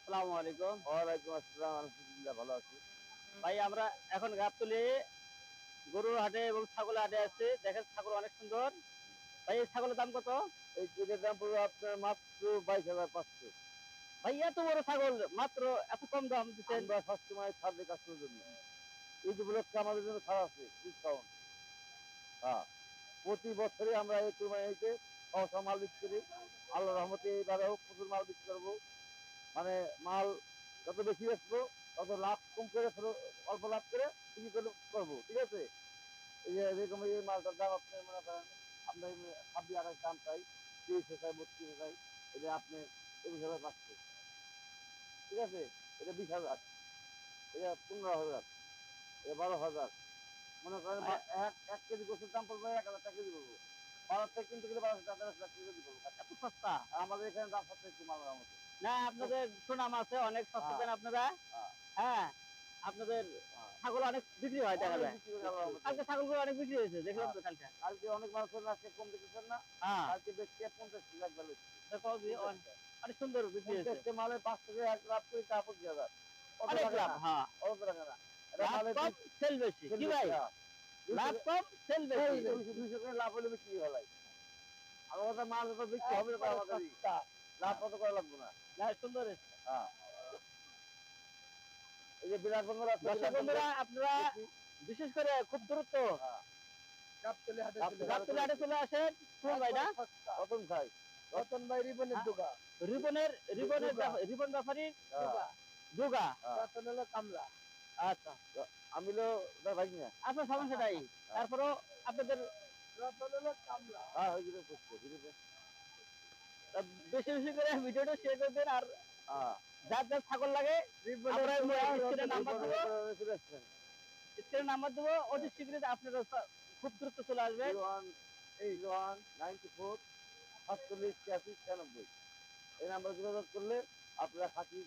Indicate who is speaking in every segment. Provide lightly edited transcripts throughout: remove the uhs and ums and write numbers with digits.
Speaker 1: আসসালামু আলাইকুম।
Speaker 2: ওয়ালাইকুম আসসালাম, আলহামদুলিল্লাহ ভালো আছি।
Speaker 1: ভাই আমরা এখন গাবতলী গরুর হাটে এবং ছাগলের হাটে আছি। দেখেন ছাগল অনেক সুন্দর। ভাই এই ছাগলের দাম কত?
Speaker 2: এই দুইটার দাম পড়বে আপনার মাত্র 22,500।
Speaker 1: ভাই এত বড় ছাগল মাত্র এত কম দাম দিচ্ছেন?
Speaker 2: আমরা সবসময় ছাড় দিই কাস্টমারের জন্য। ঈদ উপলক্ষে আমাদের জন্য ছাড় আছে, ডিসকাউন্ট। হ্যাঁ, প্রতি বছরই আমরা এই কুরবানিতে সহসা মাল বিক্রি করি। আল্লাহর রহমতে এইবারে হোক প্রচুর মাল বিক্রি করবো। মানে মাল যত বেশি বেচবো তত লাভ কম করে অল্প লাভ করে বিক্রি করবো, ঠিক আছে? এই যে এরকম এই মালটার দাম আপনি মনে করেন আমরা 26-28 দাম চাই, 30 চাই, 32 চাই, এটা আপনি 23,500, ঠিক আছে? এটা 20,000, এটা 15,000, এটা 12,000। মনে করেন এক কেজি গোছের দাম পড়বে 1,000 টাকা কেজি পড়বো। 12 থেকে কিনতে গেলে 12,000 টাকা 13,000 টাকা কেজি পড়বো।
Speaker 1: এত সস্তা?
Speaker 2: আমাদের এখানে দাম সবচেয়ে একটু মালের মতো।
Speaker 1: না আপনাদের সুনাম আছে, অনেক সস্তা দেন আপনারা।
Speaker 2: হ্যাঁ,
Speaker 1: হ্যাঁ, আপনাদের
Speaker 2: হ্যাঁ,
Speaker 1: ছাগল অনেক বিক্রি হয় দেখা
Speaker 2: অনেক
Speaker 1: যায়।
Speaker 2: বিক্রি করে আল্লাহর রহমতে।
Speaker 1: কালকে ছাগলগুলো অনেক বিক্রি হয়েছে, দেখলাম
Speaker 2: হ্যাঁ,
Speaker 1: তো কালকে।
Speaker 2: কালকে অনেক মানুষ হলো, আজকে কম দেখেছেন না?
Speaker 1: হ্যাঁ,
Speaker 2: কালকে বেশি 50 টাকা একবার বেশি।
Speaker 1: দেখো অনেক সুন্দর বিক্রি হয়েছে।
Speaker 2: 50 মালে 5 থেকে 1 লাখ করে টাকা 25,000। অত
Speaker 1: অনেক
Speaker 2: টাকা
Speaker 1: লাভ।
Speaker 2: না,
Speaker 1: হ্যাঁ,
Speaker 2: অত টাকা না। এটা
Speaker 1: লাভ
Speaker 2: মালের
Speaker 1: কম সেল বেশি কি ভাই? লাভ কম সেল বেশি।
Speaker 2: 200 করে লাভ হলে বিক্রি হয়। আমার কথা মাল যত বিক্রি হবে তত আমাদেরই লাভ, কত করা লাগবে না।
Speaker 1: না সুন্দর হয়েছে।
Speaker 2: হ্যাঁ, এই যে বিরাট বন্ধুরা আছে,
Speaker 1: দর্শক
Speaker 2: বিরাট বন্ধুরা
Speaker 1: বন্ধুরা আপনারা
Speaker 2: দেখি।
Speaker 1: বিশেষ করে খুব দ্রুত
Speaker 2: হ্যাঁ,
Speaker 1: গাবতলী হাটে চলে আসেন। কোন ভাই না?
Speaker 2: রতন ভাই, রতন ভাই রিবনের দোকান।
Speaker 1: রিবনের রিবনের রিবন ব্যাপারীর দুগা।
Speaker 2: রতন হলো কামলা।
Speaker 1: আচ্ছা,
Speaker 2: আমি হলো ওদের ভাই না।
Speaker 1: আপনার সমস্যা নাই। তারপরেও আপনাদের
Speaker 2: রতন হলো কামলা। হ্যাঁ, ওইগুলো বুঝতে বুঝতে।
Speaker 1: বেশি বেশি করে ভিডিওটা শেয়ার করবেন। আর
Speaker 2: হ্যাঁ,
Speaker 1: যার যার ছাগল লাগে আমরা স্ক্রিনে নাম্বার দেবো,
Speaker 2: চলে আসছেন।
Speaker 1: স্ক্রিনে নাম্বার দেবো, অতি শীঘ্রই আপনারা খুব দ্রুত চলে আসবেন।
Speaker 2: 0194 47 86 96। এই নাম্বার যোগাযোগ করলে আপনারা খাসি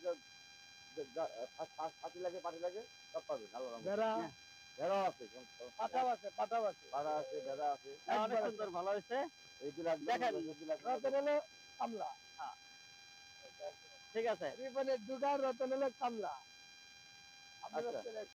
Speaker 2: লাগে, পাটি লাগে, সব পাবেন। আল্লাহর রহমতে। ভেড়াও আছে, পাঠাও আছে, পাঠা আছে, ভেড়া আছে।
Speaker 1: অনেক সুন্দর, ভালো হয়েছে।
Speaker 2: এই বিলাক
Speaker 1: দেখেন
Speaker 2: রতন হলো কামলা।
Speaker 1: হ্যাঁ, ঠিক আছে।
Speaker 2: রিবনের দুটা, রতন হলো কামলা।